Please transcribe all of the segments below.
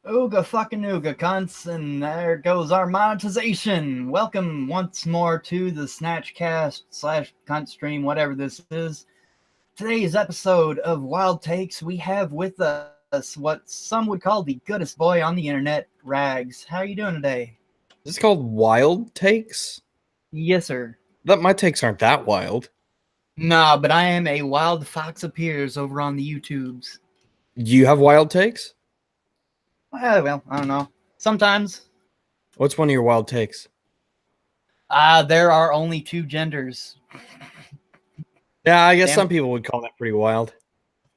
Ooga fucking Ooga cunts, and there goes our monetization. Welcome once more to the Snatchcast slash cunt stream, whatever this is. Today's episode of Wild Takes, we have with us what some would call the goodest boy on the internet, Rags. How are you doing today? Is this called wild takes? Yes, sir. That my takes aren't that wild. Nah, but I am a wild fox appears over on the YouTubes. Do you have wild takes? Well, I don't know. Sometimes. What's one of your wild takes? There are only two genders. Yeah, I guess Damn some it. people would call that pretty wild.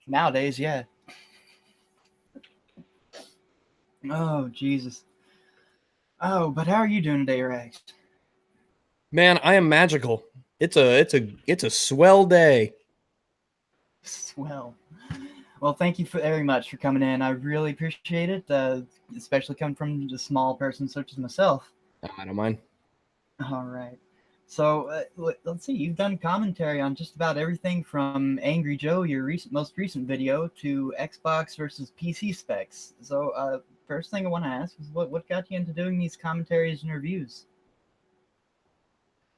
Nowadays, yeah. Oh, Jesus. Oh, but how are you doing today, Rags? Man, I am magical. It's a swell day. Swell. Well, thank you very much for coming in. I really appreciate it, especially coming from a small person such as myself. I don't mind. All right. So let's see. You've done commentary on just about everything from Angry Joe, your most recent video, to Xbox versus PC specs. So first thing I want to ask is what got you into doing these commentaries and reviews?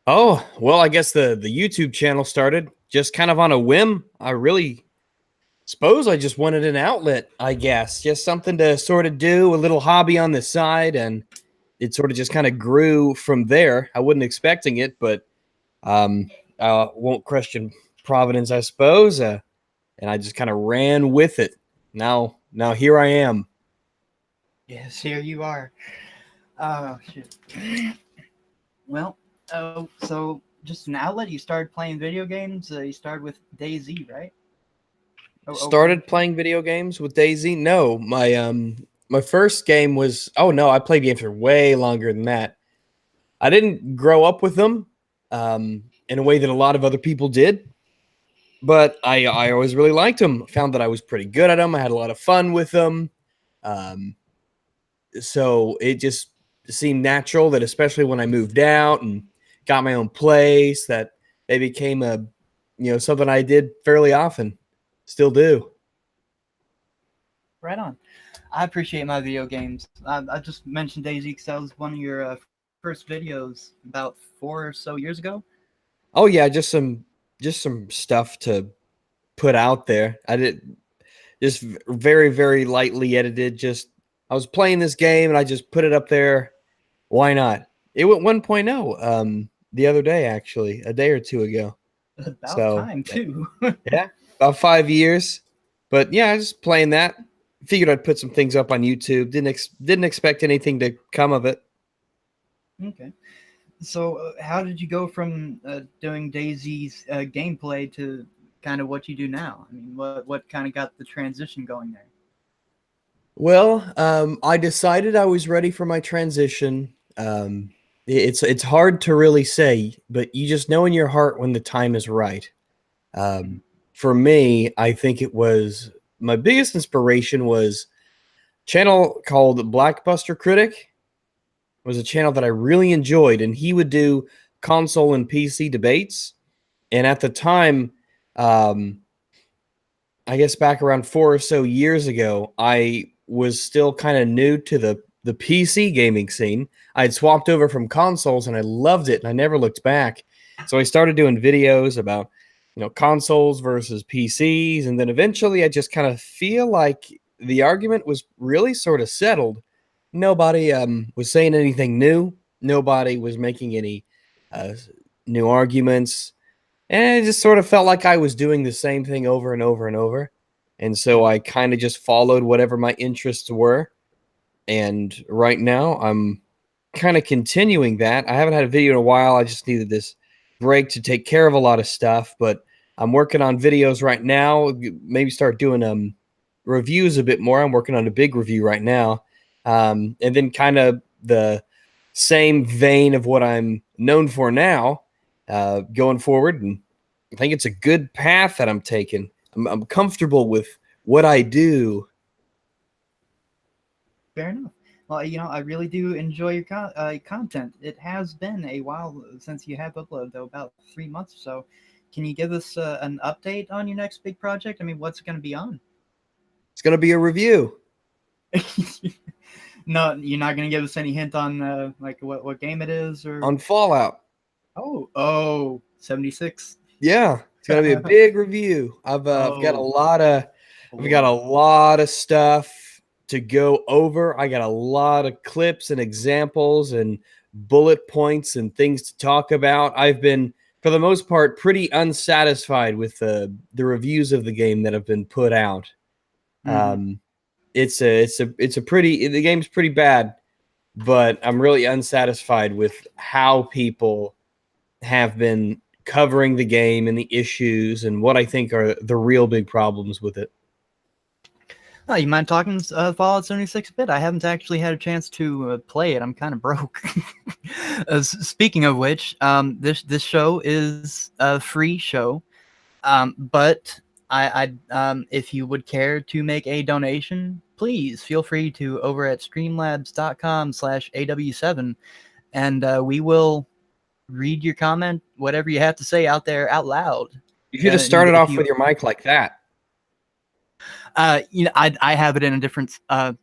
Oh, well, I guess the YouTube channel started just kind of on a whim. I really suppose I just wanted an outlet, I guess. Just something to sort of do, a little hobby on the side, and it sort of just kind of grew from there. I wasn't expecting it, but um, I won't question Providence, I suppose. And I just kind of ran with it. Now here I am. Yes, here you are. Oh shit. Well, oh, so just an outlet. You started playing video games. You started with DayZ, right? Started playing video games with Daisy. No, my first game was, oh no, I played games for way longer than that. I didn't grow up with them in a way that a lot of other people did, but I always really liked them. Found that I was pretty good at them. I had a lot of fun with them. Um, so it just seemed natural that, especially when I moved out and got my own place, that they became a something I did fairly often. Still do. Right on. I appreciate my video games. I just mentioned DayZ because that was one of your first videos about 4 or so years ago. Oh yeah, just some stuff to put out there. I did just very very lightly edited. Just I was playing this game and I just put it up there. Why not? It went 1.0 the other day, actually, a day or two ago. About So time too. yeah, about 5 years. But yeah, I was just playing that. Figured I'd put some things up on YouTube. Didn't expect anything to come of it. Okay. So how did you go from doing DayZ's gameplay to kind of what you do now? I mean, what kind of got the transition going there? Well, I decided I was ready for my transition. It's hard to really say, but you just know in your heart when the time is right. Um, for me, I think it was my biggest inspiration was a channel called Blackbuster Critic. It was a channel that I really enjoyed, and he would do console and PC debates. And at the time, um, I guess back around 4 or so years ago, I was still kind of new to the PC gaming scene. I'd swapped over from consoles and I loved it and I never looked back. So I started doing videos about, consoles versus PCs, and then eventually I just kind of feel like the argument was really sort of settled. Nobody was saying anything new. Nobody was making any uh, new arguments. And it just sort of felt like I was doing the same thing over and over and over. And so I kind of just followed whatever my interests were. And right now I'm kind of continuing that. I haven't had a video in a while. I just needed this break to take care of a lot of stuff, but I'm working on videos right now. Maybe start doing reviews a bit more. I'm working on a big review right now. And then kind of the same vein of what I'm known for now, going forward. And I think it's a good path that I'm taking. I'm comfortable with what I do. Fair enough. Well, I really do enjoy your content. It has been a while since you have uploaded, though, about 3 months or so. Can you give us an update on your next big project? I mean, what's it going to be on? It's going to be a review. No, you're not gonna give us any hint on like what game it is or. On Fallout. Oh, 76. Yeah, it's gonna be a big review. I've got a Oh, lot of I've got a boy. lot of stuff to go over. I got a lot of clips and examples and bullet points and things to talk about. I've been, for the most part, pretty unsatisfied with the reviews of the game that have been put out. Mhm. It's a pretty, the game's pretty bad, but I'm really unsatisfied with how people have been covering the game and the issues and what I think are the real big problems with it. Oh, you mind talking Fallout 76 a bit? I haven't actually had a chance to play it. I'm kind of broke. Speaking of which, this show is a free show, but if you would care to make a donation, please feel free to over at streamlabs.com/AW7, and we will read your comment, whatever you have to say out there out loud. You should have And started if off you with your mic like that. I have it in a different. I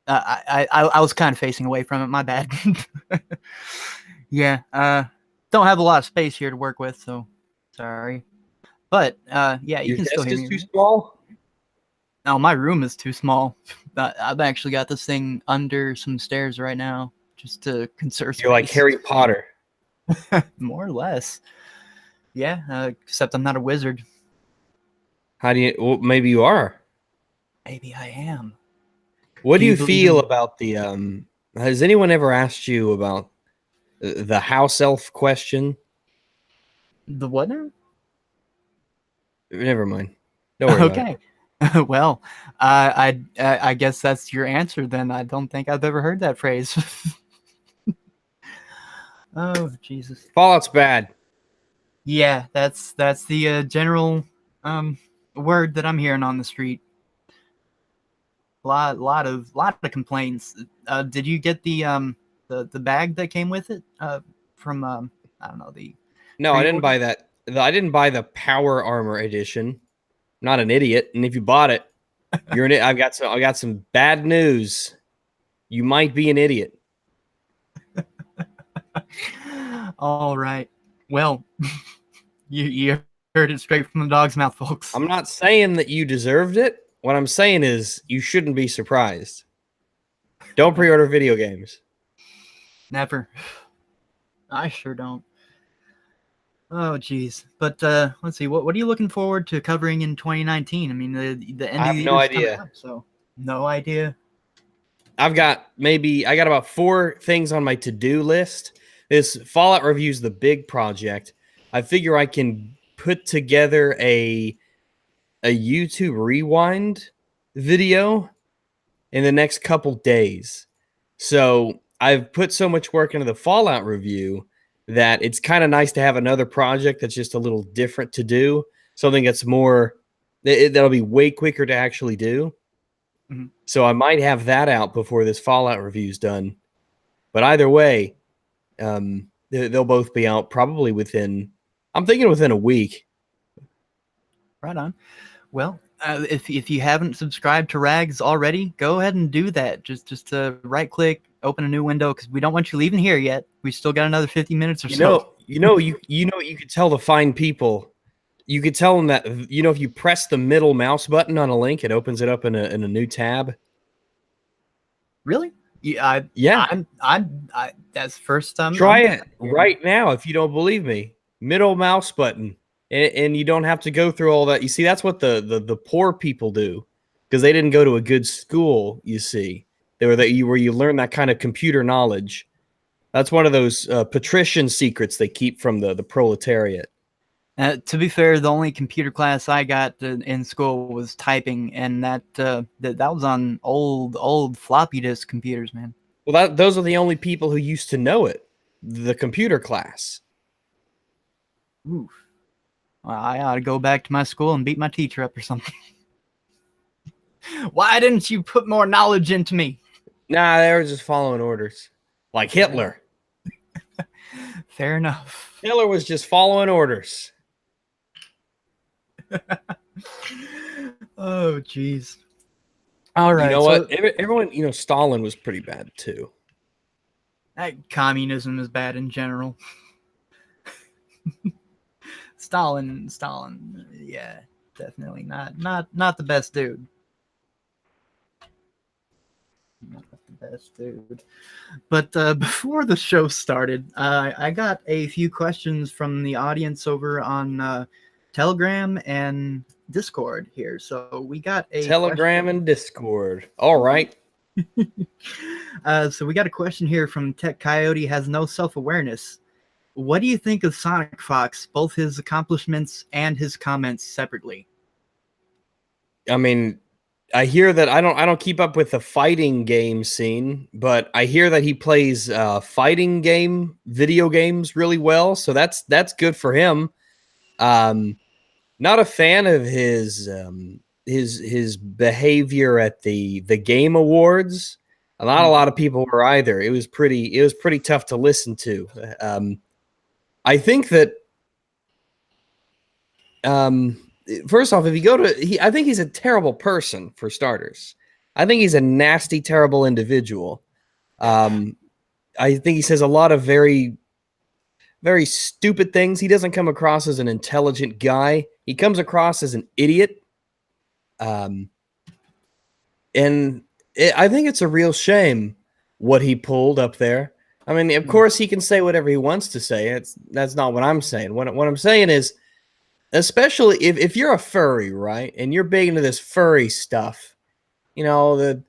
was kind of facing away from it. My bad. Yeah. Don't have a lot of space here to work with, so sorry. But yeah, you Your can still desk hear is me. too Right? small. No, my room is too small. I've actually got this thing under some stairs right now, just to conserve You're like space. Harry Potter. More or less. Yeah. Except I'm not a wizard. How do you? Well, maybe you are. Maybe I am. What Do do you you believe feel in about the? Has anyone ever asked you about the house elf question? the what now? Never mind. Don't worry about it. Okay. Well, I guess that's your answer then. I don't think I've ever heard that phrase. Oh, Jesus. Fallout's bad. Yeah, that's the general um word that I'm hearing on the street. Lot of complaints. Did you get the bag that came with it from I don't know, the No, I didn't pre-order? buy that. I didn't buy the Power Armor edition. I'm not an idiot, and if you bought it, you're an. I got some bad news. You might be an idiot. All right. Well, you heard it straight from the dog's mouth, folks. I'm not saying that you deserved it. What I'm saying is you shouldn't be surprised. Don't pre-order video games. Never. I sure don't. Oh, geez. But let's see. What are you looking forward to covering in 2019? I mean, the I end of have the no year is coming idea. up, so no idea. I got about 4 things on my to-do list. This Fallout review is the big project. I figure I can put together a YouTube rewind video in the next couple days. So I've put so much work into the Fallout review that it's kind of nice to have another project that's just a little different to do, something that's more that'll be way quicker to actually do. Mhm. So I might have that out before this Fallout review is done. But either way, they'll both be out probably within. I'm thinking within a week. Right on. Well, if you haven't subscribed to Rags already, go ahead and do that. Just right click, open a new window because we don't want you leaving here yet. We still got another 50 minutes or so. You could tell the fine people. You could tell them that if you press the middle mouse button on a link, it opens it up in a new tab. Really? Yeah, Yeah, I that's the first time try I'm it right now if you don't believe me. Middle mouse button, and you don't have to go through all that. You see, that's what the poor people do because they didn't go to a good school. You see, where you learn that kind of computer knowledge. That's one of those patrician secrets they keep from the proletariat. To be fair, the only computer class I got in school was typing, and that was on old floppy disk computers, man. Well, those are the only people who used to know it. The computer class. Oof. Well, I ought to go back to my school and beat my teacher up or something. Why didn't you put more knowledge into me? Nah, they were just following orders. Like Hitler. Fair enough. Hitler was just following orders. Oh, jeez. All You right, know what? so Everyone, Stalin was pretty bad too. communism is bad in general. Stalin, yeah, definitely not the best dude. Not the best dude. But before the show started, I got a few questions from the audience over on Telegram and Discord here. So we got a Telegram question. and Discord. All right. So we got a question here from Tech Coyote has no self-awareness. What do you think of Sonic Fox, both his accomplishments and his comments separately? I mean, I hear that I don't keep up with the fighting game scene, but I hear that he plays fighting game video games really well, so that's good for him. Um, Not a fan of his behavior at the game awards. Not a lot of people were either. It was pretty tough to listen to. I think that um, first off, if you go to, I think he's a terrible person for starters. I think he's a nasty, terrible individual. Um, I think he says a lot of very, very stupid things. He doesn't come across as an intelligent guy. He comes across as an idiot. Um, and I think it's a real shame what he pulled up there. I mean, of course, he can say whatever he wants to say. That's not what I'm saying. What I'm saying is, especially if you're a furry, right, and you're big into this furry stuff, the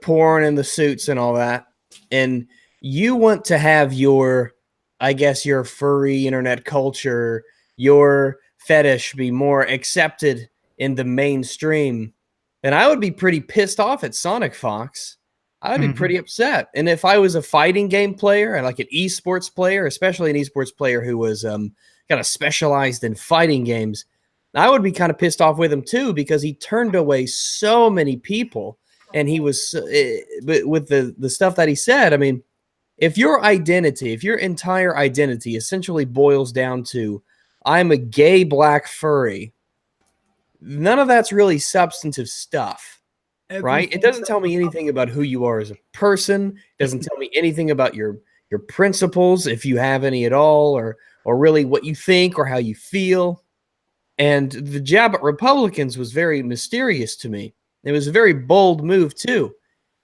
porn and the suits and all that, and you want to have your, I guess, your furry internet culture, your fetish be more accepted in the mainstream, then I would be pretty pissed off at Sonic Fox. I would be Mm-hmm. pretty upset. And if I was a fighting game player and like an esports player, especially an esports player who was kind of specialized in fighting games, I would be kind of pissed off with him too, because he turned away so many people. And he was, but with the stuff that he said, I mean, if your identity, if your entire identity essentially boils down to, I'm a gay black furry, none of that's really substantive stuff, right? It doesn't tell me anything about who you are as a person. It doesn't tell me anything about your principles, if you have any at all, or really what you think or how you feel. And the jab at Republicans was very mysterious to me. It was a very bold move too,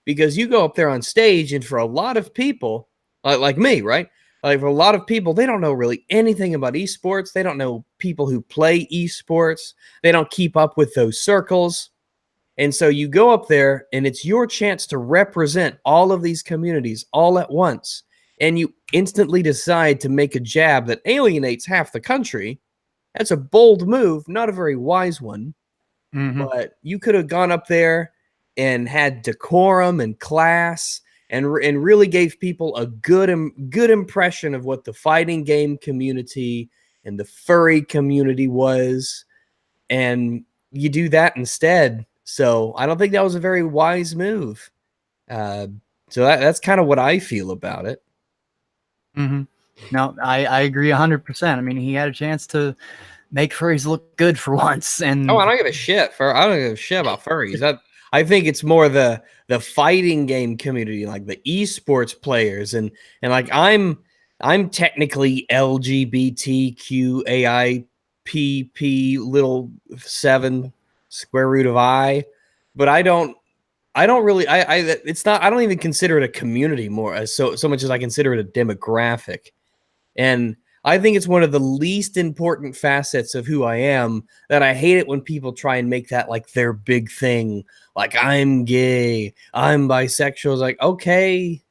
because you go up there on stage, and for a lot of people, like me, right? Like for a lot of people, they don't know really anything about esports. They don't know people who play esports. They don't keep up with those circles. And so you go up there, and it's your chance to represent all of these communities all at once. And you instantly decide to make a jab that alienates half the country. That's a bold move, not a very wise one. Mm-hmm. But you could have gone up there and had decorum and class, and really gave people a good impression of what the fighting game community and the furry community was, and you do that instead. So I don't think that was a very wise move. Uh, so that's kind of what I feel about it. Mm-hmm. No, I agree 100%. I mean, he had a chance to make furries look good for once, Oh, I and don't give a shit I don't give a shit about furries. I think it's more the fighting game community, like the esports players, and like I'm technically LGBTQAIPP little 7 square root of I, but I don't really I it's not I don't even consider it a community more as so much as I consider it a demographic. And I think it's one of the least important facets of who I am, that I hate it when people try and make that like their big thing. Like, I'm gay, I'm bisexual. It's like, okay,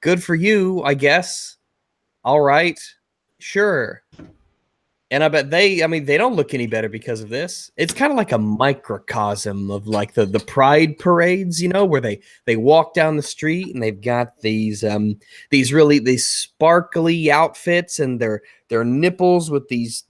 good for you, I guess. All right, sure. And I bet I mean, they don't look any better because of this. It's kind of like a microcosm of like the pride parades, where they walk down the street, and they've got these sparkly outfits, and their nipples with these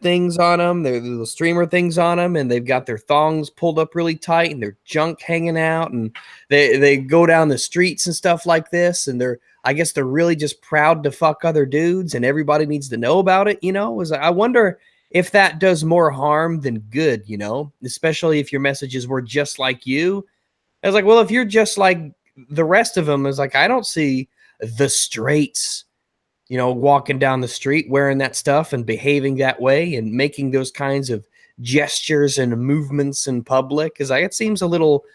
things on them, their little streamer things on them, and they've got their thongs pulled up really tight, and their junk hanging out, and they go down the streets and stuff like this, and I guess they're really just proud to fuck other dudes, and everybody needs to know about it, I wonder if that does more harm than good, especially if your messages were just like you. I was like, well, if you're just like the rest of them, is like, I don't see the straights, walking down the street wearing that stuff and behaving that way and making those kinds of gestures and movements in public. Cause like, it seems a little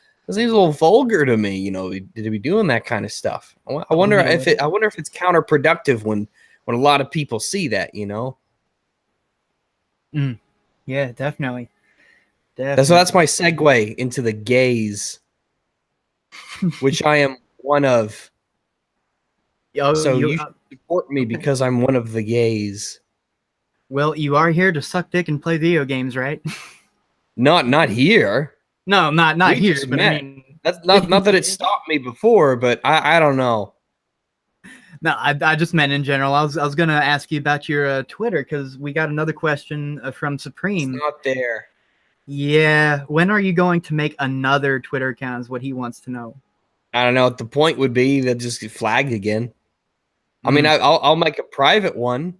vulgar to me, to be doing that kind of stuff. I wonder if it's counterproductive when a lot of people see that, Yeah, definitely. So that's my segue into the gays, which I am one of. So you should support me because I'm one of the gays. Well, you are here to suck dick and play video games, right? Not here. No, not We here. just But met. I mean, That's not that it stopped me before, but I don't know. no, I just meant in general. I was gonna ask you about your Twitter because we got another question from Supreme. It's not there. Yeah, when are you going to make another Twitter account? Is what he wants to know. I don't know. The point would be that just get flagged again. I mean, I'll make a private one.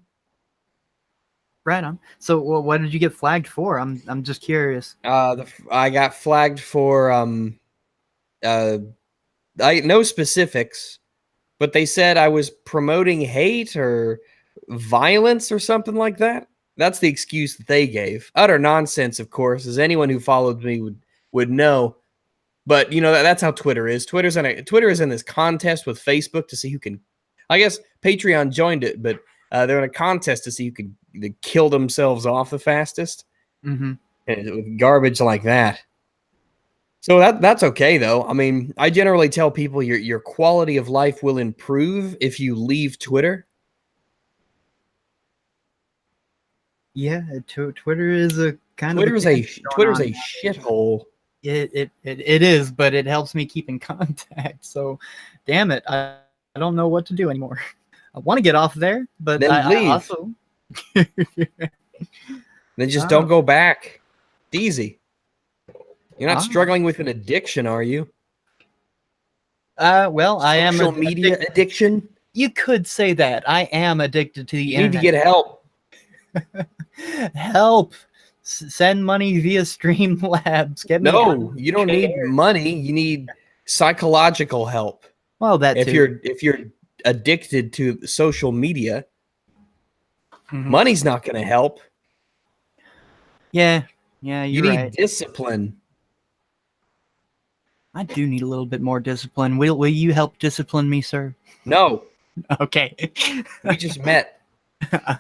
Right on. So, well, what did you get flagged for? I'm just curious. I got flagged for no specifics, but they said I was promoting hate or violence or something like that. That's the excuse that they gave. Utter nonsense, of course, as anyone who followed me would know. But that's how Twitter is. Twitter is in this contest with Facebook to see who can. I guess Patreon joined it, but they're in a contest to see who can kill themselves off the fastest. Mm-hmm. And with garbage like that. So that's okay though. I mean, I generally tell people your quality of life will improve if you leave Twitter. Yeah, Twitter is a kind Twitter's of Twitter's a shithole. It is, but it helps me keep in contact. So, damn it, I don't know what to do anymore. I want to get off there, but Then leave. I also Then just don't go back. It's easy. You're not struggling with an addiction, are you? Well, I am social media addiction. You could say that. I am addicted to the internet. You need to get help. Help. Send money via Streamlabs. Get me you don't need money. You need psychological help. Well, that if you're addicted to social media, money's not going to help. Yeah, you need discipline. I do need a little bit more discipline. Will you help discipline me, sir? No. Okay. We just met.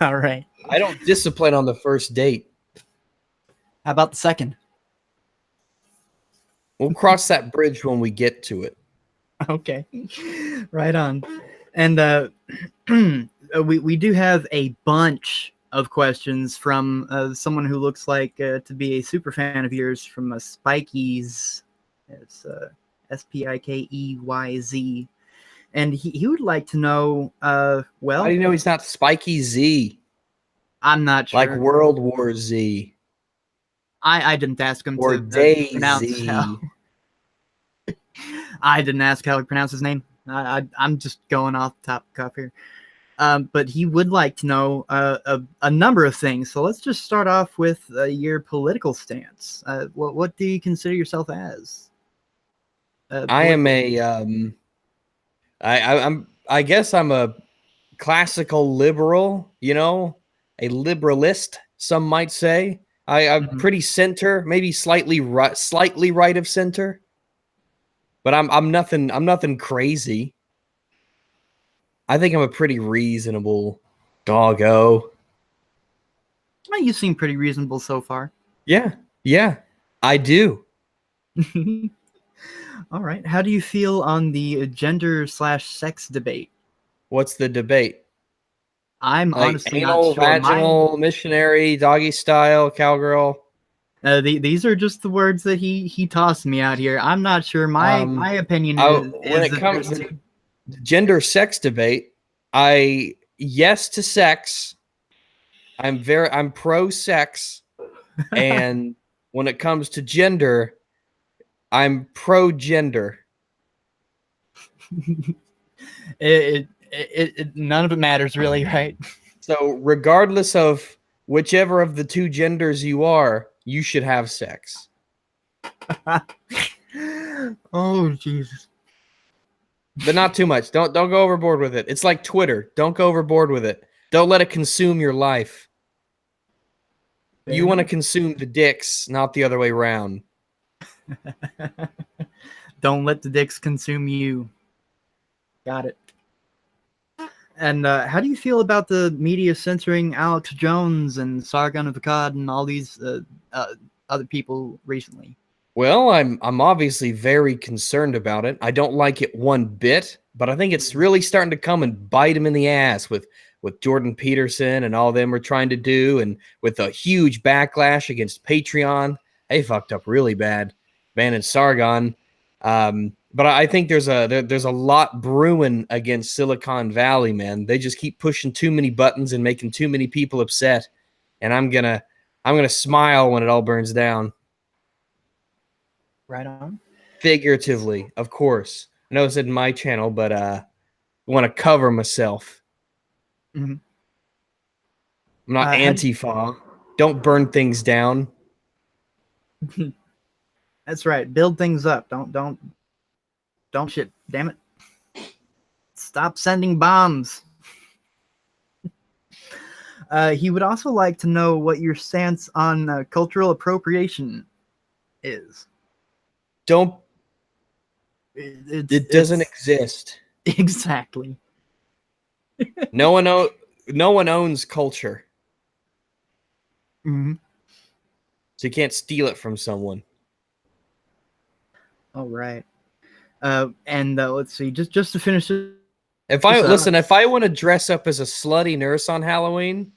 All right. I don't discipline on the first date. How about the second? We'll cross that bridge when we get to it. Okay. Right on. And we do have a bunch of questions from someone who looks like to be a super fan of yours from Spikey's. It's Spikeyz. And he would like to know, well... How do you know he's not Spiky Z? I'm not sure. Like World War Z. I didn't ask him or to pronounce how. I didn't ask how he pronounced his name. I'm just going off the top cuff here. But he would like to know a number of things. So let's just start off with your political stance. What do you consider yourself as? I am a I guess I'm a classical liberal, a liberalist, some might say. I'm pretty center, maybe slightly right of center. But I'm nothing crazy. I think I'm a pretty reasonable doggo. Well, you seem pretty reasonable so far. Yeah, I do. All right. How do you feel on the gender/sex debate? What's the debate? I'm like honestly anal, not sure. Vaginal, missionary, doggy style, cowgirl. These are just the words that he tossed me out here. I'm not sure. My opinion is when it comes to gender sex debate, yes to sex. I'm pro sex, and when it comes to gender, I'm pro gender. None of it matters really, right? So regardless of whichever of the two genders you are, you should have sex. Oh Jesus. But not too much. Don't go overboard with it. It's like Twitter. Don't go overboard with it. Don't let it consume your life. Fair You want to enough. consume the dicks, not the other way around. Don't let the dicks consume you. Got it. And how do you feel about the media censoring Alex Jones and Sargon of Akkad and all these other people recently? Well, I'm obviously very concerned about it. I don't like it one bit, but I think it's really starting to come and bite him in the ass with Jordan Peterson and all them are trying to do, and with a huge backlash against Patreon. They fucked up really bad, banning Sargon. But I think there's a lot brewing against Silicon Valley, man. They just keep pushing too many buttons and making too many people upset, and I'm gonna smile when it all burns down. Right on. Figuratively, of course. I know it's in my channel, but I want to cover myself. Mhm. I'm not How do Antifa. Don't burn things down. That's right. Build things up. Don't shit. Damn it. Stop sending bombs. He would also like to know what your stance on cultural appropriation is. Don't. It doesn't It's exist. exactly. No one owns culture, Mhm. so you can't steal it from someone. All right. And let's see. Just to finish this If I up. listen, if I want to dress up as a slutty nurse on Halloween,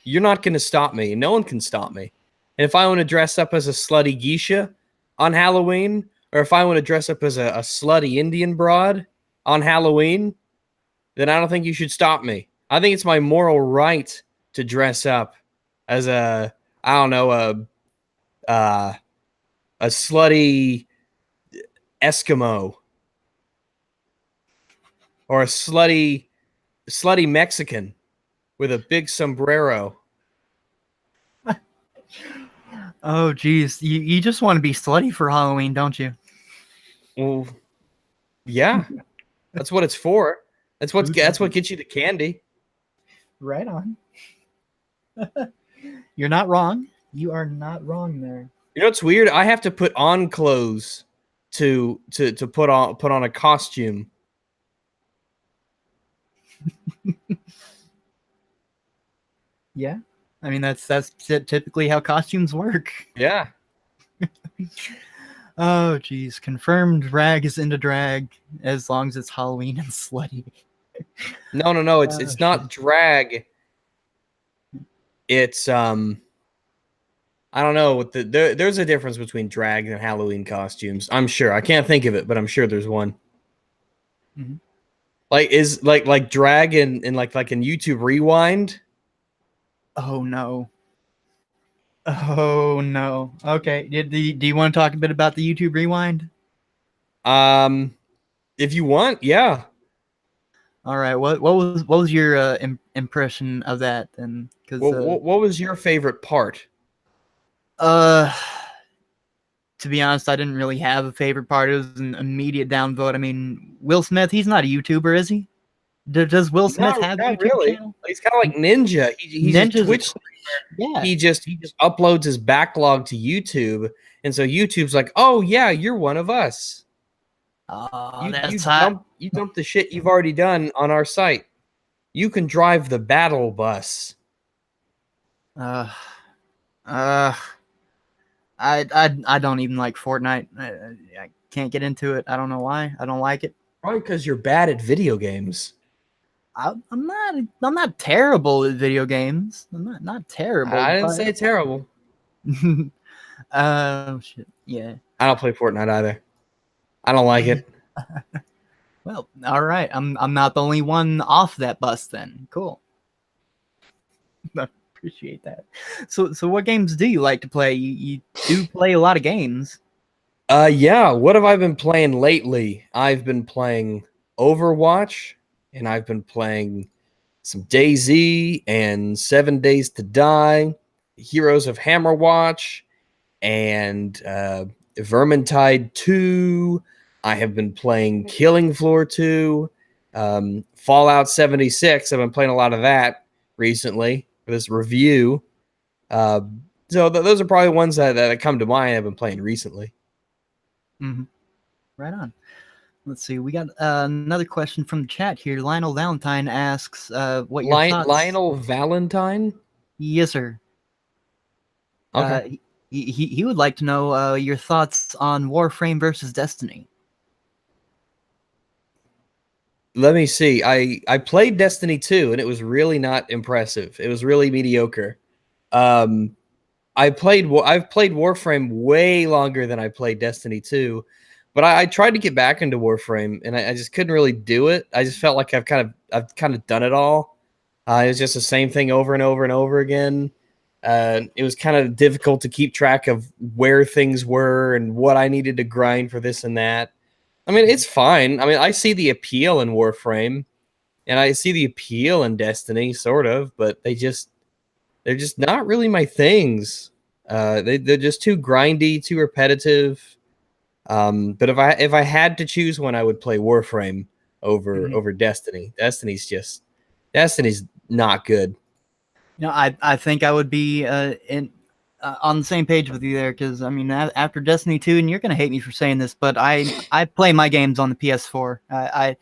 you're not going to stop me. No one can stop me. And if I want to dress up as a slutty geisha on Halloween, or if I want to dress up as a slutty Indian broad on Halloween, then I don't think you should stop me. I think it's my moral right to dress up as I don't know, a slutty Eskimo or a slutty Mexican with a big sombrero. Oh, geez. You just want to be slutty for Halloween, don't you? Well, yeah, that's what it's for. That's what Ooh, gets you the candy. right on. You're not wrong. You are not wrong there. You know what's weird? I have to put on clothes to put on a costume. Yeah. I mean, that's typically how costumes work. Yeah. Oh, geez. Confirmed drag is into drag as long as it's Halloween and slutty. No. It's Oh, not shit. drag. It's I don't know what there's a difference between drag and Halloween costumes. I'm sure. I can't think of it, but I'm sure there's one. Mhm. Like is like drag and like in YouTube Rewind. Oh, no. Oh, no. Okay. Do you want to talk a bit about the YouTube Rewind? Um, if you want, yeah. All right. What was your impression of that then? Because What was your favorite part? uh, to be honest, I didn't really have a favorite part. It was an immediate downvote. I mean, Will Smith, he's not a YouTuber, is he? Does Will Smith have a Not YouTube really. channel? He's kind of like Ninja. He's a Ninja's a Twitch. Twitch. Yeah. He just uploads his backlog to YouTube, and so YouTube's like, oh yeah, you're one of us. Oh, You that's hot. dump the shit you've already done on our site. You can drive the battle bus. Uh, uh, I don't even like Fortnite. I can't get into it. I don't know why. I don't like it. Probably because you're bad at video games. I'm not terrible at video games. I'm not terrible, I didn't but say it's terrible. shit. Yeah. I don't play Fortnite either. I don't like it. Well, all right. I'm not the only one off that bus then. Cool. I appreciate that. So what games do you like to play? You do play a lot of games. Yeah. What have I been playing lately? I've been playing Overwatch, and I've been playing some DayZ and 7 Days to Die, Heroes of Hammerwatch, and Vermintide 2. I have been playing Killing Floor 2. Fallout 76. I've been playing a lot of that recently for this review. So those are probably ones that come to mind I've been playing recently. Mm-hmm. Right on. Let's see. We got another question from the chat here. Lionel Valentine asks, "What your thoughts?" Lionel Valentine? Yes, sir. Okay. He would like to know your thoughts on Warframe versus Destiny. Let me see. I played Destiny 2 and it was really not impressive. It was really mediocre. I've played Warframe way longer than I played Destiny 2, but I tried to get back into Warframe and I just couldn't really do it. I just felt like I've kind of done it all. It was just the same thing over and over and over again. It was kind of difficult to keep track of where things were and what I needed to grind for this and that. I mean, it's fine. I mean, I see the appeal in Warframe, and I see the appeal in Destiny, sort of, but they're just not really my things. They're just too grindy, too repetitive. But if I had to choose one, I would play Warframe over Destiny. Destiny's not good. I think I would be on the same page with you there, because I mean, after Destiny 2, and you're gonna hate me for saying this, but I play my games on the PS4. I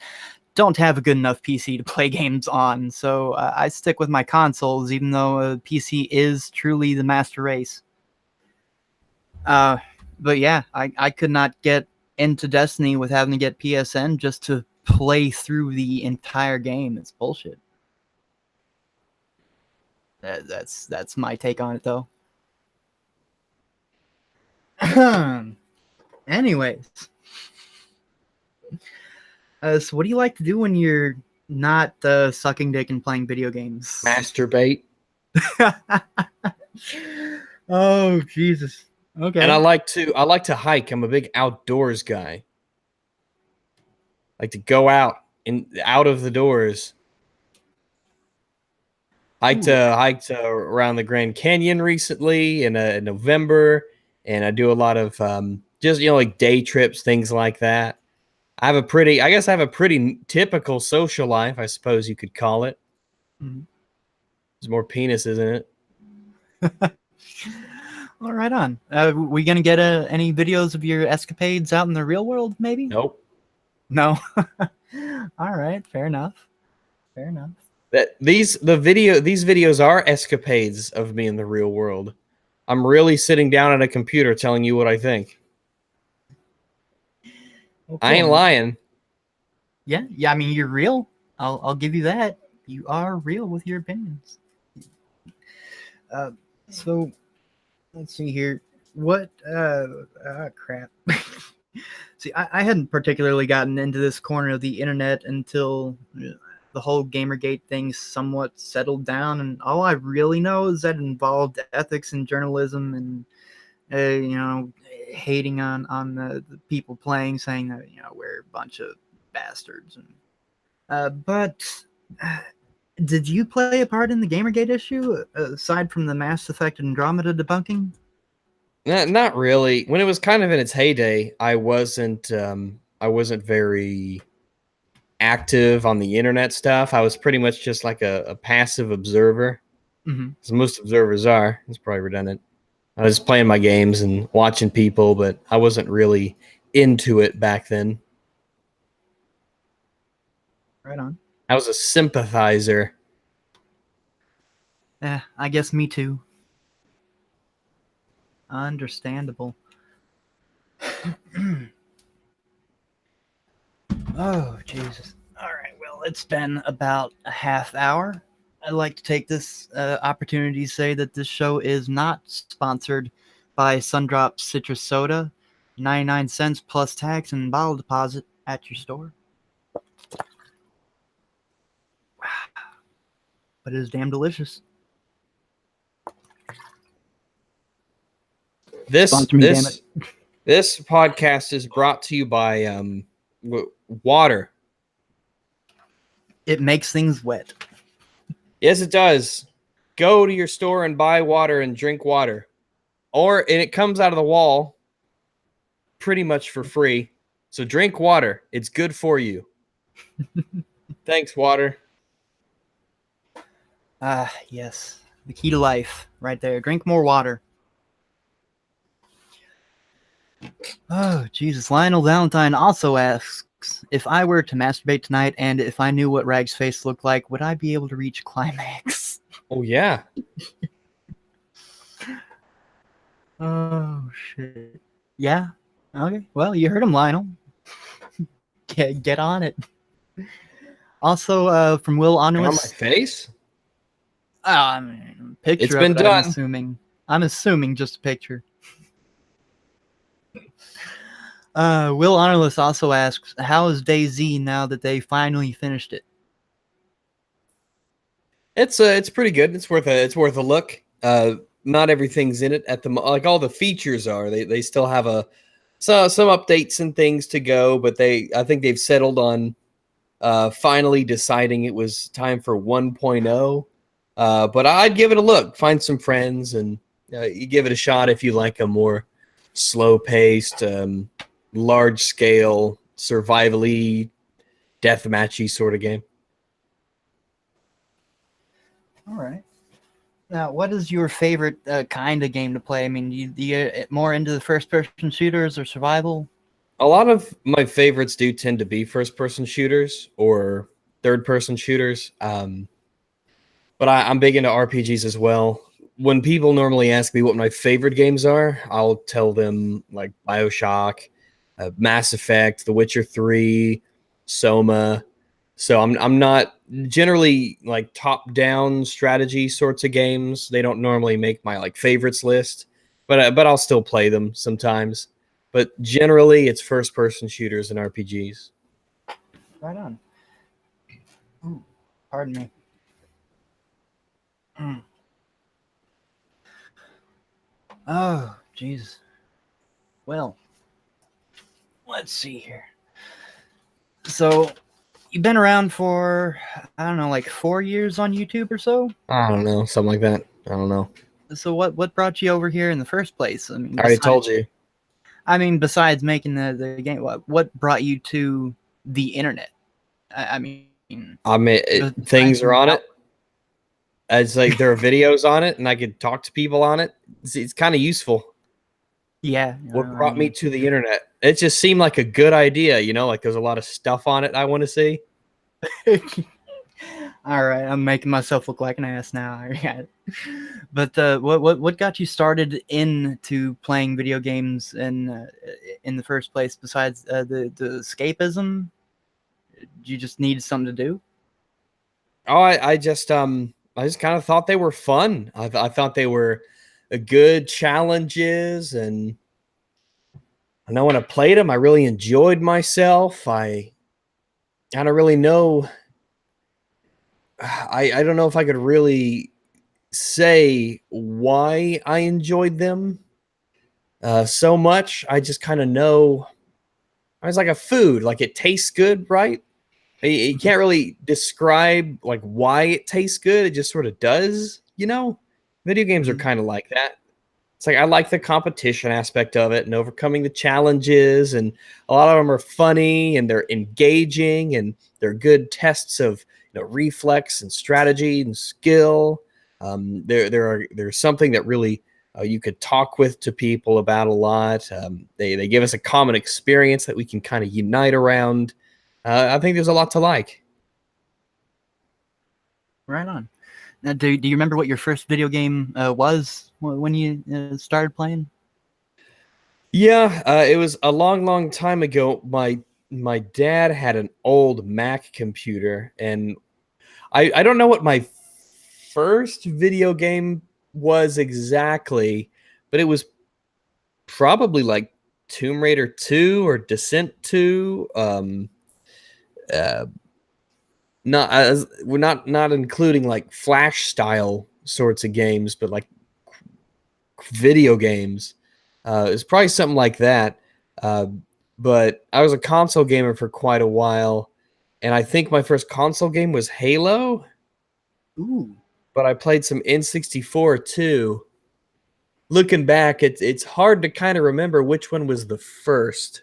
don't have a good enough PC to play games on, so I stick with my consoles, even though PC is truly the master race. But yeah, I could not get into Destiny with having to get PSN just to play through the entire game. It's bullshit. That's my take on it, though. Anyways, so what do you like to do when you're not sucking dick and playing video games? Masturbate. Oh Jesus. Okay. And I like to hike. I'm a big outdoors guy. I like to go out of the doors. Hiked around the Grand Canyon recently in November, and I do a lot of just like day trips, things like that. I guess I have a pretty typical social life, I suppose you could call it. Mm-hmm. There's more penises in it. Well, right on. We gonna get any videos of your escapades out in the real world, maybe? Nope. No. All right, fair enough. Fair enough. These videos are escapades of me in the real world. I'm really sitting down at a computer telling you what I think. Well, I ain't cool, man. lying. Yeah. I mean, you're real. I'll give you that. You are real with your opinions. So let's see here. What? Crap. See, I hadn't particularly gotten into this corner of the internet until the whole Gamergate thing somewhat settled down, and all I really know is that it involved ethics and journalism, and hating on the people playing, saying that we're a bunch of bastards. And but did you play a part in the Gamergate issue aside from the Mass Effect Andromeda debunking? Not really. When it was kind of in its heyday, I wasn't very active on the internet stuff. I was pretty much just like a passive observer, as most observers are. It's probably redundant. I was playing my games and watching people, but I wasn't really into it back then. Right on. I was a sympathizer. Yeah, I guess me too. Understandable. Oh, Jesus. All right, well, it's been about a half hour. I'd like to take this opportunity to say that this show is not sponsored by Sundrop Citrus Soda, 99 cents plus tax and bottle deposit at your store. But it is damn delicious. This Sponsor me, damn it. this podcast is brought to you by water. It makes things wet. Yes, it does. Go to your store and buy water and drink water. And it comes out of the wall. pretty much for free. So drink water. It's good for you. Thanks, water. Yes. The key to life right there. Drink more water. Oh, Jesus. Lionel Valentine also asks, if I were to masturbate tonight and if I knew what Rag's face looked like, would I be able to reach climax? Oh, yeah. Oh, shit. Yeah? Okay. Well, you heard him, Lionel. Get on it. Also, from Will On my Onwis. face? I mean, picture It's of been it, done. I'm assuming just a picture. Will Honorless also asks, how is DayZ now that they finally finished it? It's pretty good. It's worth a look. Not everything's in it at the like all the features are. They still have some updates and things to go, but I think they've settled on finally deciding it was time for 1.0. But I'd give it a look. Find some friends and you give it a shot if you like a more slow-paced, large-scale, survival-y, deathmatchy sort of game. All right. Now, what is your favorite kind of game to play? I mean, do you get more into the first-person shooters or survival? A lot of my favorites do tend to be first-person shooters or third-person shooters. But I'm big into RPGs as well. When people normally ask me what my favorite games are, I'll tell them like BioShock, Mass Effect, The Witcher 3, Soma. So I'm not generally like top-down strategy sorts of games. They don't normally make my like favorites list, but I'll still play them sometimes. But generally, it's first-person shooters and RPGs. Right on. Ooh, pardon me. Oh, jeez. Well, let's see here. So, you've been around for, I don't know, like 4 years on YouTube or so? I don't know, something like that. I don't know. So what brought you over here in the first place? I mean, I already told you. besides making the game, what brought you to the internet? I mean, besides Things are from on out, it. It's like there are videos on it, and I could talk to people on it. It's kind of useful. yeah. What I brought me mean, to the internet? It just seemed like a good idea, like there's a lot of stuff on it I want to see. all right, I'm making myself look like an ass now. I got it. But what got you started into playing video games in the first place? Besides the escapism, you just needed something to do. Oh, I just kind of thought they were fun. I thought they were good challenges, and I know when I played them, I really enjoyed myself. I don't really know. I don't know if I could really say why I enjoyed them so much. I just kind of know. I was like a food, like it tastes good, right? You can't really describe like why it tastes good. It just sort of does. Video games are Mhm. kind of like that. It's like I like the competition aspect of it and overcoming the challenges, and a lot of them are funny and they're engaging and they're good tests of reflex and strategy and skill. There's something that really you could talk with to people about a lot. They give us a common experience that we can kind of unite around. I think there's a lot to like. Right on. Now, do you remember what your first video game was when you started playing? Yeah, it was a long, long time ago. My dad had an old Mac computer, and I don't know what my first video game was exactly, but it was probably like Tomb Raider 2 or Descent 2. Uh, not as we're not including like Flash style sorts of games, but like video games. It's probably something like that. Uh, but I was a console gamer for quite a while, and I think my first console game was Halo. Ooh, But I played some N64 too. looking back, it's hard to kind of remember which one was the first.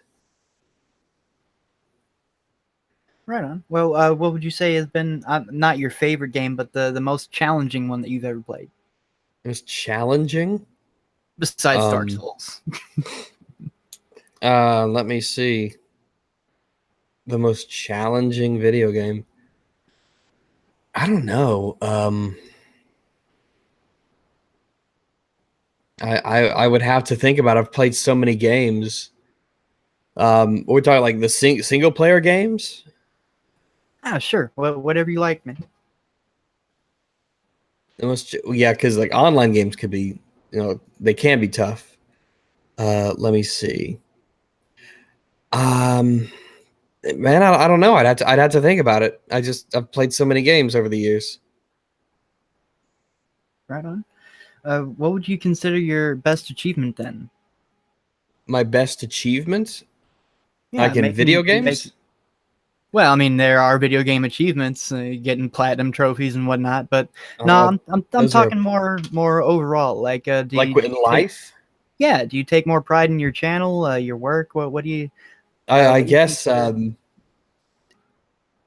Right on. Well, what would you say has been not your favorite game, but the most challenging one that you've ever played, It was challenging. besides Dark Souls? Let me see. The most challenging video game. I don't know. I would have to think about it. I've played so many games. We're talking like the single player games. Sure. Whatever you like, man. Yeah, because like online games could be, they can be tough. Let me see. Man, I don't know. I'd have to think about it. I've played so many games over the years. Right on. What would you consider your best achievement then? My best achievement, Yeah, like in video games. Well, I mean, there are video game achievements, getting platinum trophies and whatnot, but no, Uh, I'm those are talking more overall. Like, like do in you take life. yeah, do you take more pride in your channel, your work? I What do you guess. consider?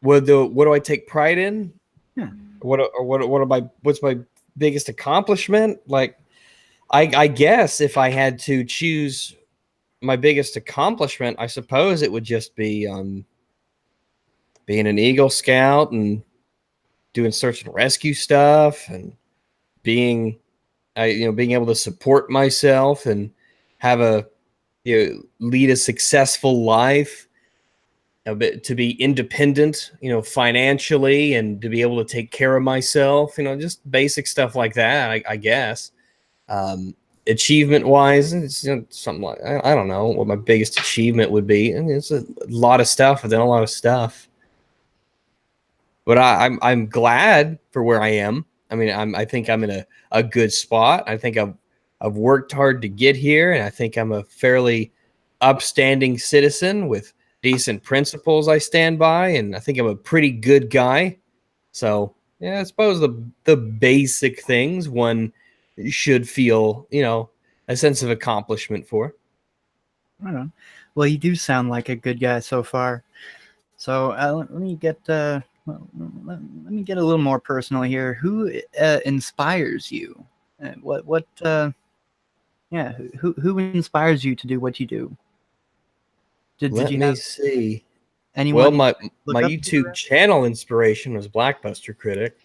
What do I take pride in? Yeah, What's my biggest accomplishment? Like, I guess if I had to choose my biggest accomplishment, I suppose it would just be being an Eagle Scout and doing search and rescue stuff, and being being able to support myself and have a lead a successful life, a bit to be independent, financially, and to be able to take care of myself, just basic stuff like that, I guess. Um, Achievement wise, it's something like, I don't know what my biggest achievement would be. I mean, it's a lot of stuff. I've done a lot of stuff, but I'm glad for where I am. I mean, I think I'm in a good spot. I think I've worked hard to get here, and I think I'm a fairly upstanding citizen with decent principles I stand by, and I think I'm a pretty good guy. So yeah, I suppose the basic things one should feel, a sense of accomplishment for. right on. Well, you do sound like a good guy so far. So let me get let me get a little more personal here. Who inspires you? What yeah? Who inspires you to do what you do? Did Let you me have see. Well, anyone you my look up to? YouTube channel inspiration was Blackbuster Critic.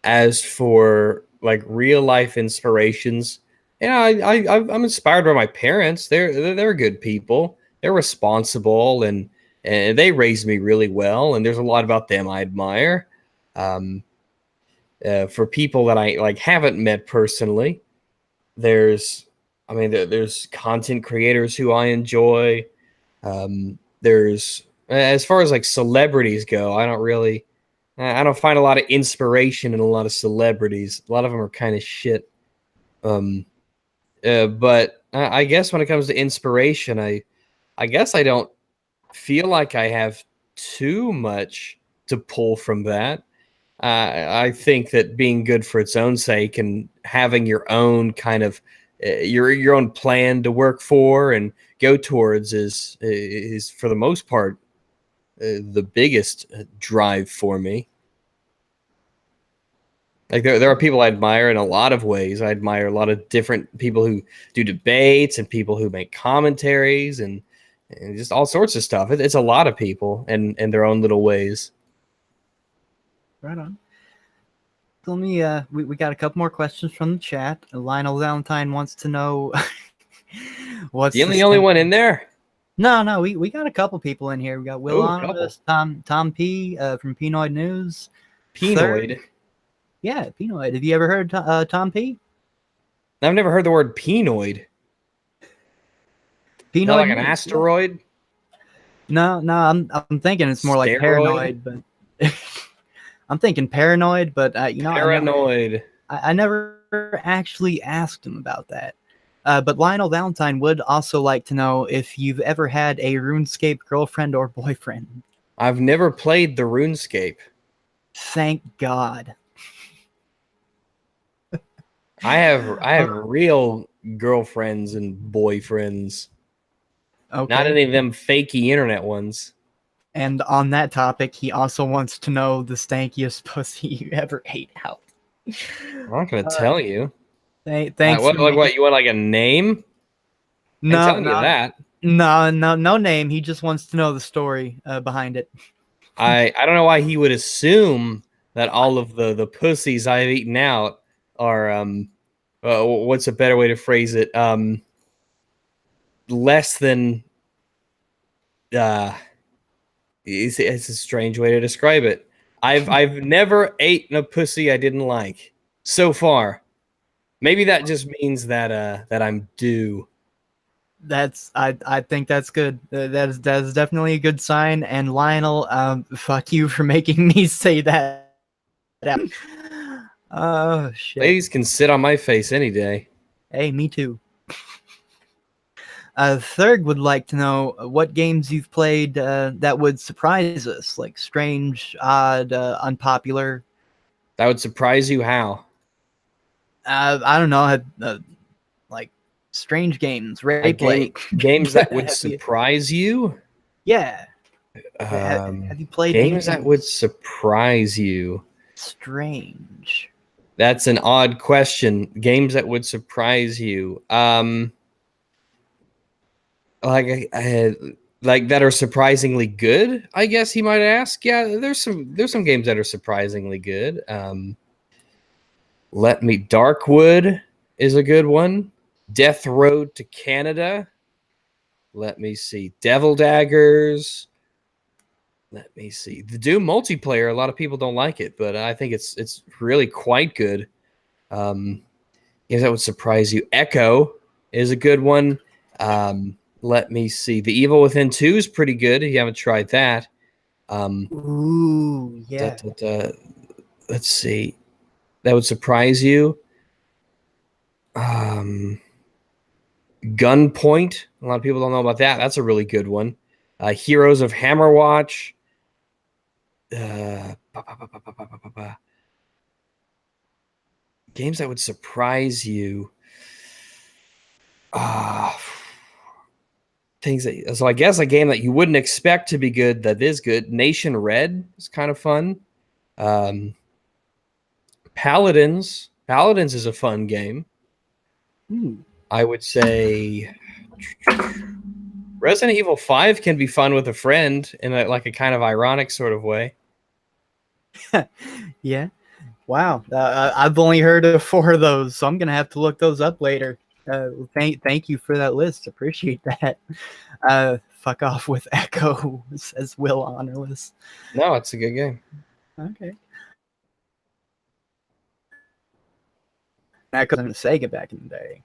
As for like real life inspirations, I'm inspired by my parents. They're good people. They're responsible, and they raised me really well. And there's a lot about them I admire. Um, for people that I like haven't met personally, there's there's content creators who I enjoy. There's as far as like celebrities go, I don't find a lot of inspiration in a lot of celebrities. A lot of them are kind of shit. Um, but I guess when it comes to inspiration, I guess I don't feel like I have too much to pull from that. I think that being good for its own sake and having your own kind of your own plan to work for and go towards is for the most part the biggest drive for me. Like there are people I admire in a lot of ways. I admire a lot of different people who do debates and people who make commentaries and just all sorts of stuff. It's a lot of people and in their own little ways. Right on. So let me we got a couple more questions from the chat. Lionel Valentine wants to know what's You the the only stand. one in there? No, we got a couple people in here. We got Will Oh, a couple. Anonymous, Tom P from Penoid News. Third, Penoid. yeah, Penoid. Have you ever heard Tom P? I've never heard the word penoid. Not Penoid like an News. Yeah. asteroid, No, I'm thinking it's more like steroid, paranoid, but I'm thinking paranoid. But paranoid. I never actually asked him about that. But Lionel Valentine would also like to know if you've ever had a RuneScape girlfriend or boyfriend. I've never played the RuneScape. Thank God. I have real girlfriends and boyfriends, not Okay. any of them fakey internet ones. And on that topic, he also wants to know the stankiest pussy you ever ate out. I'm not gonna Uh, tell you. thanks What for like making. what you want like a name? I ain't No, telling you no, that. no name. He just wants to know the story behind it. I don't know why he would assume that all of the pussies I've eaten out are what's a better way to phrase it, less than uh it's a strange way to describe it. I've never eaten a pussy I didn't like so far. Maybe that just means that I'm due. I think that's good. That is definitely a good sign. And Lionel, fuck you for making me say that out. Oh shit. Ladies can sit on my face any day. Hey, me too. Third would like to know what games you've played that would surprise us, like strange, odd, unpopular. That would surprise you how? I don't know, like strange games, A Ray game play. games that would have you? surprise you? Yeah. Um, Have you played Games that anything would surprise you. strange? That's an odd question. Games that would surprise you. Like like that are surprisingly good, I guess he might ask. Yeah, there's some games that are surprisingly good. Let Me Darkwood is a good one. Death Road to Canada. Let me see. Devil Daggers. Let me see. The Doom multiplayer, a lot of people don't like it, but I think it's really quite good. Games that would surprise you. Echo is a good one. Let me see. The Evil Within 2 is pretty good if you haven't tried that. Ooh, yeah. Let's see. That would surprise you. Um, Gunpoint. A lot of people don't know about that. That's a really good one. Heroes of Hammerwatch. Uh, ba, ba, ba, ba, ba, ba, ba, ba. Games that would surprise you. Ah, things that, so I guess a game that you wouldn't expect to be good that is good. Nation Red is kind of fun. Um, Paladins is a fun game. Ooh. I would say Resident Evil 5 can be fun with a friend in like a kind of ironic sort of way. Yeah. Wow. I've only heard of 4 of those, so I'm gonna have to look those up later. Thank you for that list. Appreciate that. Fuck off with Echo, says Will Honorless. No, it's a good game. Okay. Echo on the Sega back in the day.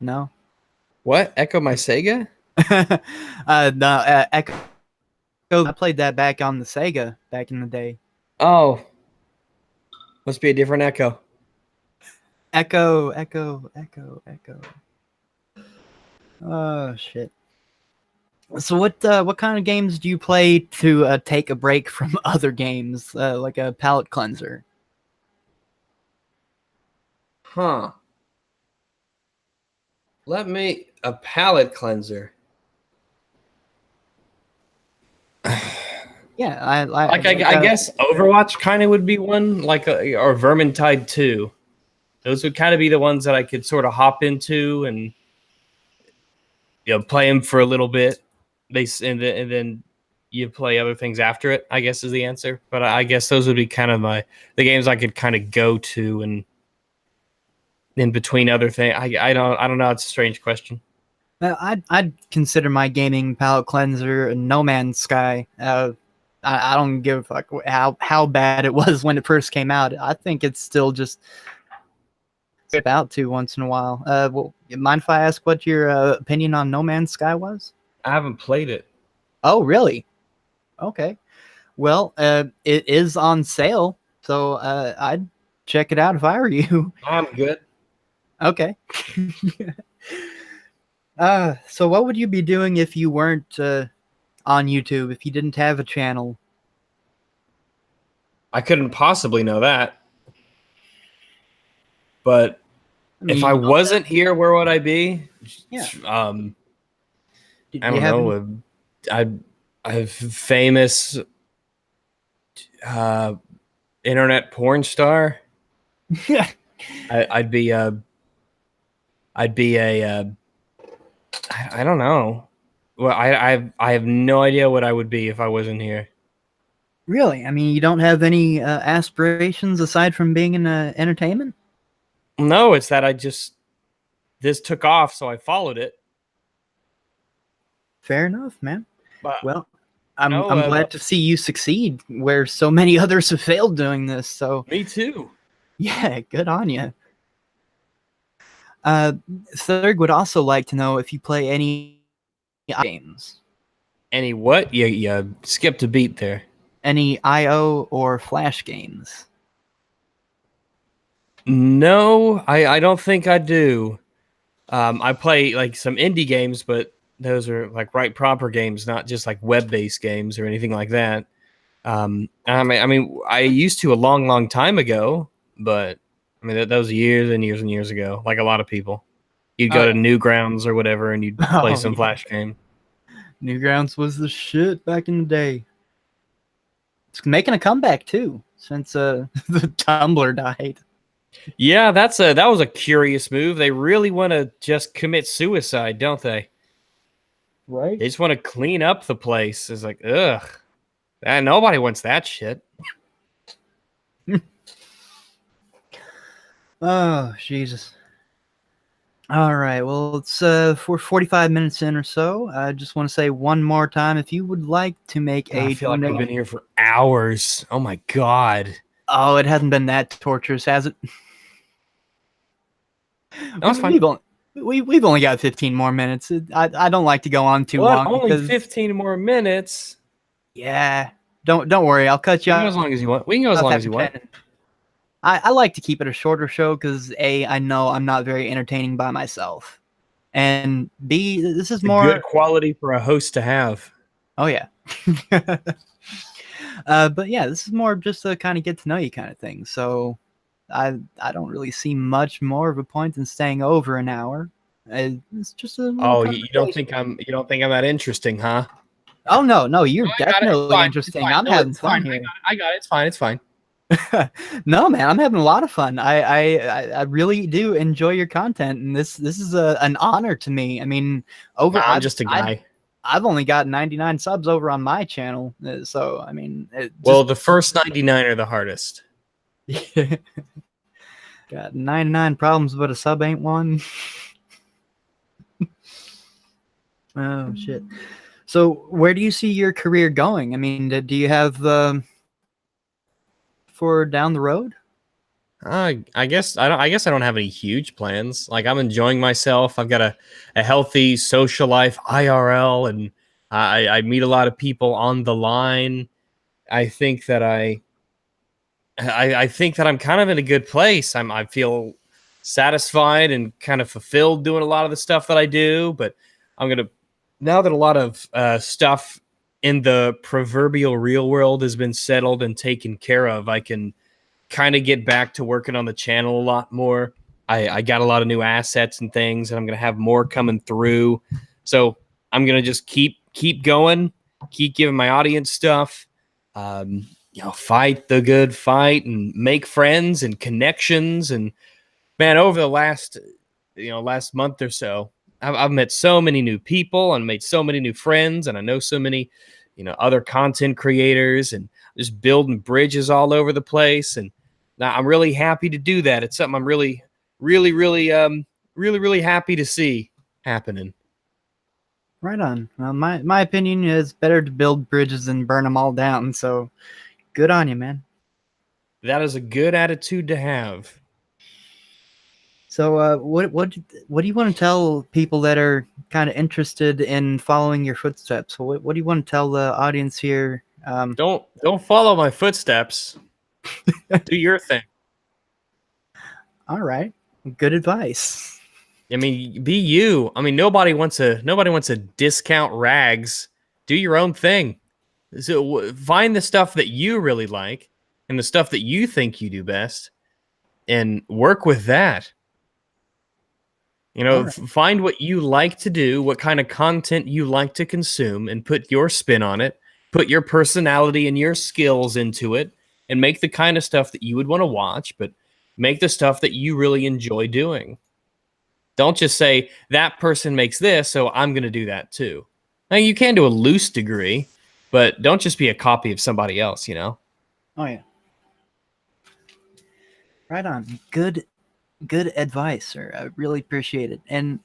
No. What? Echo My Sega? No, Echo. I played that back on the Sega back in the day. Oh, must be a different Echo. Echo, Echo, Echo, Echo. Oh shit. So what kind of games do you play to take a break from other games, like a palate cleanser? Huh. A palate cleanser. Yeah, Like like I guess Overwatch kind of would be one, like or Vermintide 2. Those would kind of be the ones that I could sort of hop into and play them for a little bit. And then you play other things after it, I guess is the answer. But I guess those would be kind of the games I could kind of go to and in between other things. I don't know. It's a strange question. I'd consider my gaming palate cleanser No Man's Sky. I don't give a fuck how bad it was when it first came out. I think it's still just skip out to once in a while. Well, mind if I ask what your opinion on No Man's Sky was? I haven't played it. Oh, really? Okay. Well, it is on sale, so I'd check it out if I were you. I'm good. Okay. So what would you be doing if you weren't on YouTube, if you didn't have a channel? I couldn't possibly know that. But I mean, if I wasn't here, where would I be? Yeah. Do I you don't have know. A famous uh, internet porn star. Yeah. I'd be I'd be I don't know. Well, I have no idea what I would be if I wasn't here. Really? I mean, you don't have any aspirations aside from being in entertainment? No, it's that this took off, so I followed it. Fair enough, man. But Well, no, I'm glad to see you succeed where so many others have failed doing this. So me too. yeah, good on you. Third would also like to know if you play any games, Any what? You skipped a beat there. any IO or Flash games. No, I don't think I do. I play like some indie games, but those are like right proper games, not just like web-based games or anything like that. I used to a long time ago, but I mean that was years and years and years ago. Like a lot of people, you'd Oh go to yeah. Newgrounds or whatever, and you'd play Oh some yeah. Flash game. Newgrounds was the shit back in the day. It's making a comeback too since the Tumblr died. Yeah, that was a curious move. They really want to just commit suicide, don't they? Right? They just want to clean up the place. It's like, ugh, nobody wants that shit. Oh, Jesus. All right. Well, it's for 45 minutes in or so. I just want to say one more time if you would like to make I a feel like we've donation. been here for hours. Oh my god. Oh, it hasn't been that torturous, has it? No, it's fine. We've only got 15 more minutes. I don't like to go on too long. Only because, 15 more minutes? Yeah. Don't worry. I'll cut you We can go off. as long as you want. We can go as long as you want. I like to keep it a shorter show because A, I know I'm not very entertaining by myself. And B, this is more good quality for a host to have. Oh yeah. But yeah, this is more just a kind of get to know you kind of thing. So I don't really see much more of a point in staying over an hour. It's just a little you don't think I'm that interesting, huh? Oh no, you're definitely Fine. interesting. I'm having fun here. I got it. It's fine. It's fine. No, man, I'm having a lot of fun. I really do enjoy your content, and this is an honor to me. I mean, I'm just a guy. I've only got 99 subs over on my channel, so I mean, the first 99 are the hardest. Got 99 problems, but a sub ain't one. Oh shit. So where do you see your career going? I mean, do you have for down the road? I guess I don't have any huge plans. Like I'm enjoying myself. I've got a healthy social life IRL, and I meet a lot of people on the line. I think that I think that I'm kind of in a good place. I feel satisfied and kind of fulfilled doing a lot of the stuff that I do. But now that a lot of stuff in the proverbial real world has been settled and taken care of, I can kind of get back to working on the channel a lot more. I got a lot of new assets and things, and I'm gonna have more coming through. So I'm gonna just keep going, keep giving my audience stuff. Fight the good fight and make friends and connections. And man, over the last month or so, I've met so many new people and made so many new friends, and I know so many other content creators, and just building bridges all over the place. And now I'm really happy to do that. It's something I'm really happy to see happening. Right on. Well, my opinion is better to build bridges than burn them all down. So good on you, man. That is a good attitude to have. So what do you want to tell people that are kind of interested in following your footsteps? What do you want to tell the audience here? Don't follow my footsteps. Do your thing. All right. Good advice. I mean, be you. I mean, nobody wants to discount rags. Do your own thing. So find the stuff that you really like and the stuff that you think you do best and work with that. All right. Find what you like to do, what kind of content you like to consume, and put your spin on it. Put your personality and your skills into it, and make the kind of stuff that you would want to watch, but make the stuff that you really enjoy doing. Don't just say, that person makes this, so I'm going to do that too. Now, you can to a loose degree, but don't just be a copy of somebody else, Oh, yeah. Right on. Good advice, sir. I really appreciate it. And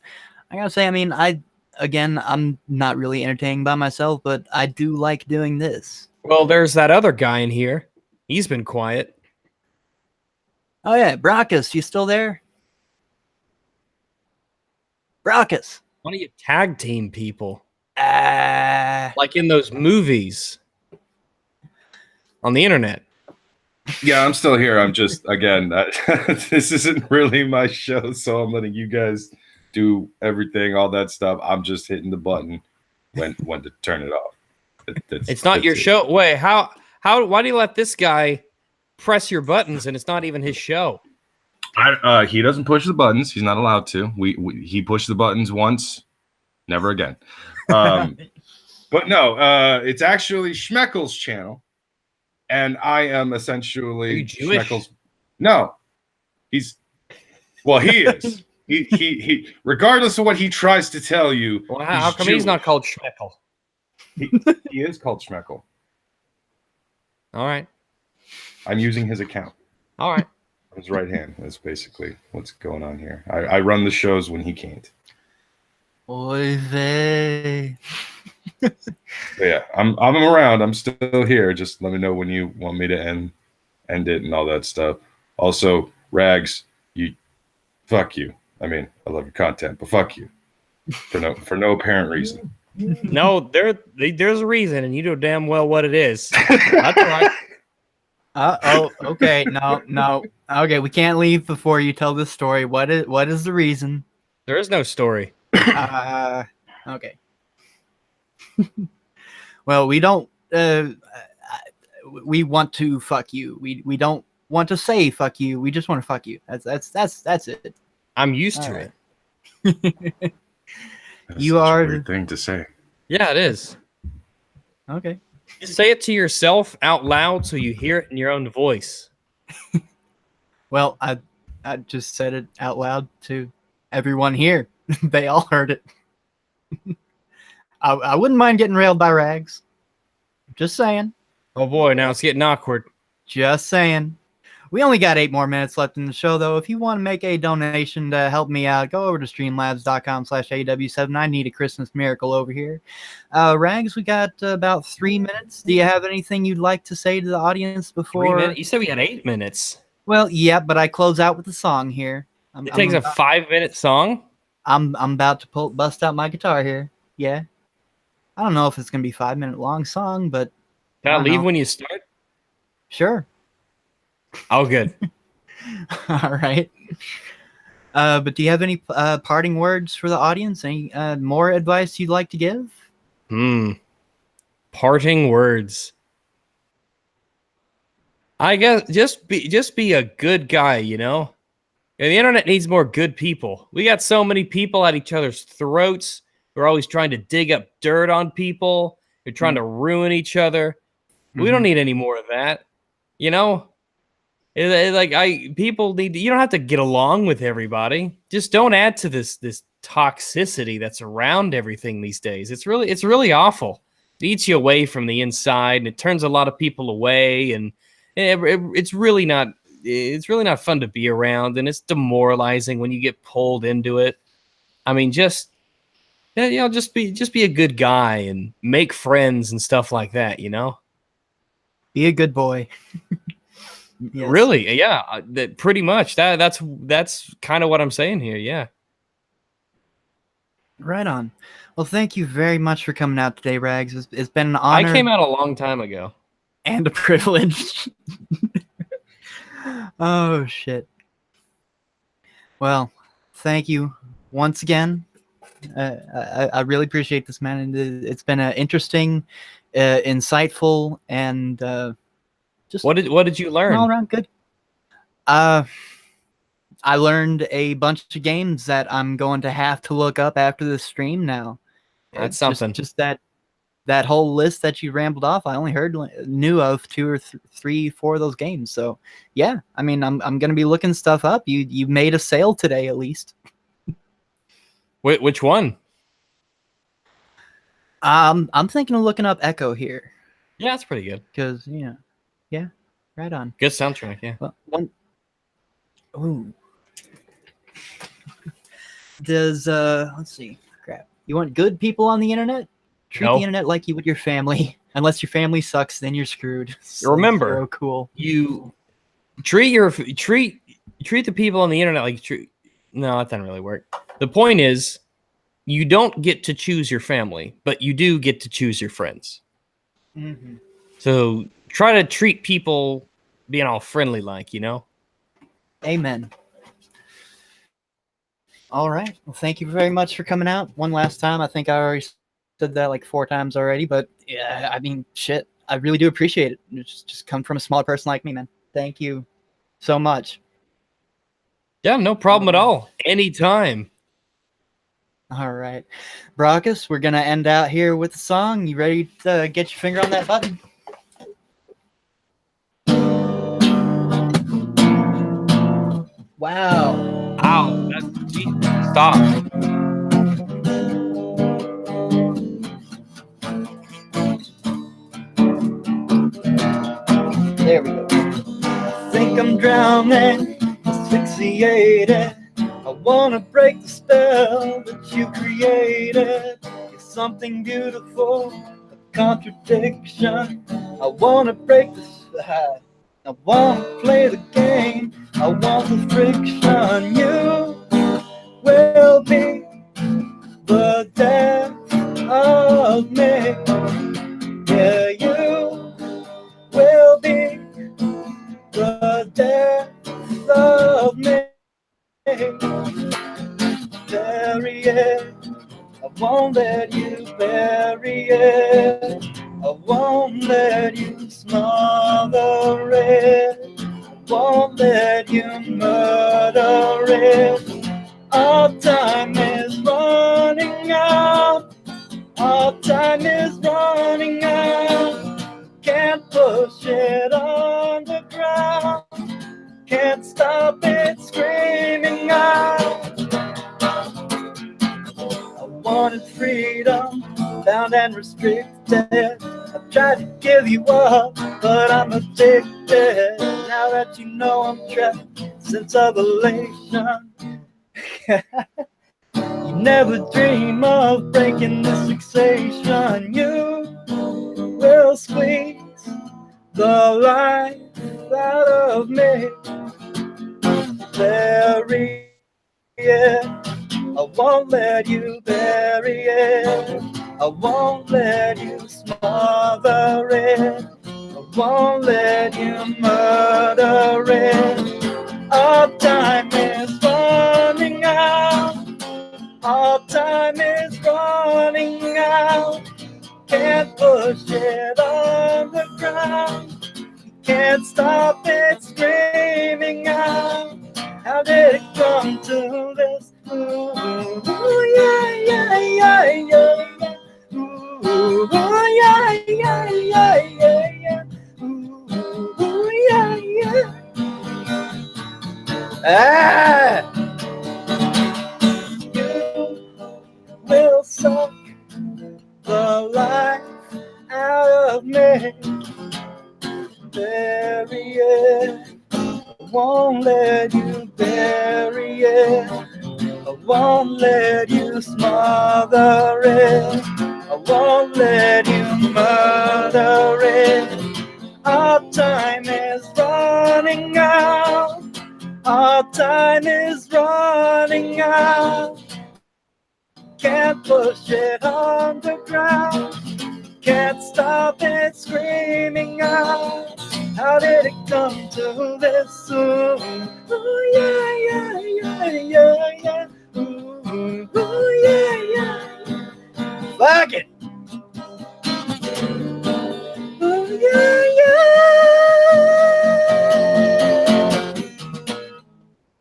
I gotta say, I mean, I'm not really entertaining by myself, but I do like doing this. Well, there's that other guy in here. He's been quiet. Oh yeah, Brackus, you still there? Brackus. Why don't you tag team people? Ah. Like in those movies on the internet. Yeah, I'm still here. I'm just, again, this isn't really my show, so I'm letting you guys do everything, all that stuff. I'm just hitting the button when to turn it off. It's not your show. Wait, why do you let this guy press your buttons and it's not even his show? He doesn't push the buttons. He's not allowed to. He pushed the buttons once, never again. But no, it's actually Schmeckel's channel. And I am essentially Schmeckel's. No, he is. He regardless of what he tries to tell you. Well, how come he's not called Schmeckel? He is called Schmeckel. All right. I'm using his account. All right. His right hand. That's basically what's going on here. I run the shows when he can't. Oy vey. Yeah, I'm around. I'm still here. Just let me know when you want me to end it and all that stuff. Also, Rags, fuck you. I mean, I love your content, but fuck you for no apparent reason. No, there's a reason, and you know damn well what it is. That's right. Okay. No. Okay, we can't leave before you tell this story. What is the reason? There is no story. Okay. Well, we don't. We want to fuck you. We don't want to say fuck you. We just want to fuck you. That's it. I'm used to it. That's You such are a weird thing to say. Yeah, it is. Okay. Just say it to yourself out loud so you hear it in your own voice. Well, I just said it out loud to everyone here. They all heard it. I wouldn't mind getting railed by Rags. Just saying. Oh boy, now it's getting awkward. Just saying. We only got 8 more minutes left in the show, though. If you want to make a donation to help me out, go over to streamlabs.com/AW7. I need a Christmas miracle over here. Rags, we got about 3 minutes. Do you have anything you'd like to say to the audience before? 3 minutes? You said we had 8 minutes. Well, yeah, but I close out with a song here. It takes a 5-minute song? I'm about to bust out my guitar here. Yeah. I don't know if it's going to be a 5-minute long song, but... Can I leave when you start? Sure. Oh, good. All right. But do you have any parting words for the audience? Any more advice you'd like to give? Parting words. I guess just be a good guy, you know? Yeah, the internet needs more good people. We got so many people at each other's throats. We're always trying to dig up dirt on people. We're trying to ruin each other. We don't need any more of that. You know? People need to, you don't have to get along with everybody. Just don't add to this toxicity that's around everything these days. It's really awful. It eats you away from the inside, and it turns a lot of people away, and it's really not fun to be around, and it's demoralizing when you get pulled into it. I mean, just be a good guy and make friends and stuff like that, you know? Be a good boy. Yes. Really? Yeah, pretty much. That's kind of what I'm saying here. Yeah. Right on. Well, thank you very much for coming out today, Rags. It's been an honor. I came out a long time ago. And a privilege. Oh, shit. Well, thank you once again. I really appreciate this, man. And it's been an interesting, insightful, and just What did you an learn? all around good. I learned a bunch of games that I'm going to have to look up after the stream now. That's It's something. Just that whole list that you rambled off. I only knew of 2 or 3, 4 of those games. So yeah, I mean, I'm gonna be looking stuff up. You made a sale today at least. Which one? I'm thinking of looking up Echo here Yeah, that's pretty good. because yeah, right on. Good soundtrack. Yeah. Well, one. Ooh. Does let's see. Crap. You want good people on the internet? Treat No. the internet like you would your family. Unless your family sucks, then you're screwed. Remember, Zero cool. You treat the people on the internet like No, that doesn't really work. The point is, you don't get to choose your family, but you do get to choose your friends. Mm-hmm. So try to treat people being all friendly, like, you know? Amen. All right. Well, thank you very much for coming out one last time. I think I already said that like 4 times already, but yeah, I mean, shit, I really do appreciate it. It's just come from a small person like me, man. Thank you so much. Yeah, no problem at all. Anytime. All right. Brockus, we're going to end out here with a song. You ready to get your finger on that button? Wow. Ow. Stop. There we go. I think I'm drowning, asphyxiated. I want to break the spell that you created. It's something beautiful, a contradiction. I want to break the spell. I want to play the game. I want the friction. You will be the death of me. Yeah, you will be the death of me. Bury it. I won't let you bury it. I won't let you smother it. I won't let you murder it. Our time is running out. Our time is running out. Can't push it underground. Can't stop it screaming out. I wanted freedom, bound and restricted. I've tried to give you up, but I'm addicted. Now that you know I'm trapped since revelation. You never dream of breaking this fixation. You will squeeze the life out of me. Bury it. I won't let you bury it. I won't let you smother it. I won't let you murder it. Our time is running out. Our time is running out. Can't push it underground. Can't stop it screaming out. How did it come to this? Ooh, yeah, yeah, yeah, yeah, yeah. Ooh, yeah, yeah, yeah, yeah, yeah. Ooh, yeah, yeah. Ah! You will suck the life out of me. Bury it. I won't let you bury it. I won't let you smother it. I won't let you murder it. Our time is running out. Our time is running out. Can't push it underground. Can't stop it screaming out. How did it come to this? Ooh, yeah, yeah, yeah, yeah, yeah. Ooh, yeah, yeah. Fuck it. Ooh, yeah, yeah.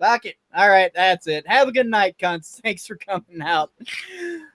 Fuck it. All right, that's it. Have a good night, cunts. Thanks for coming out.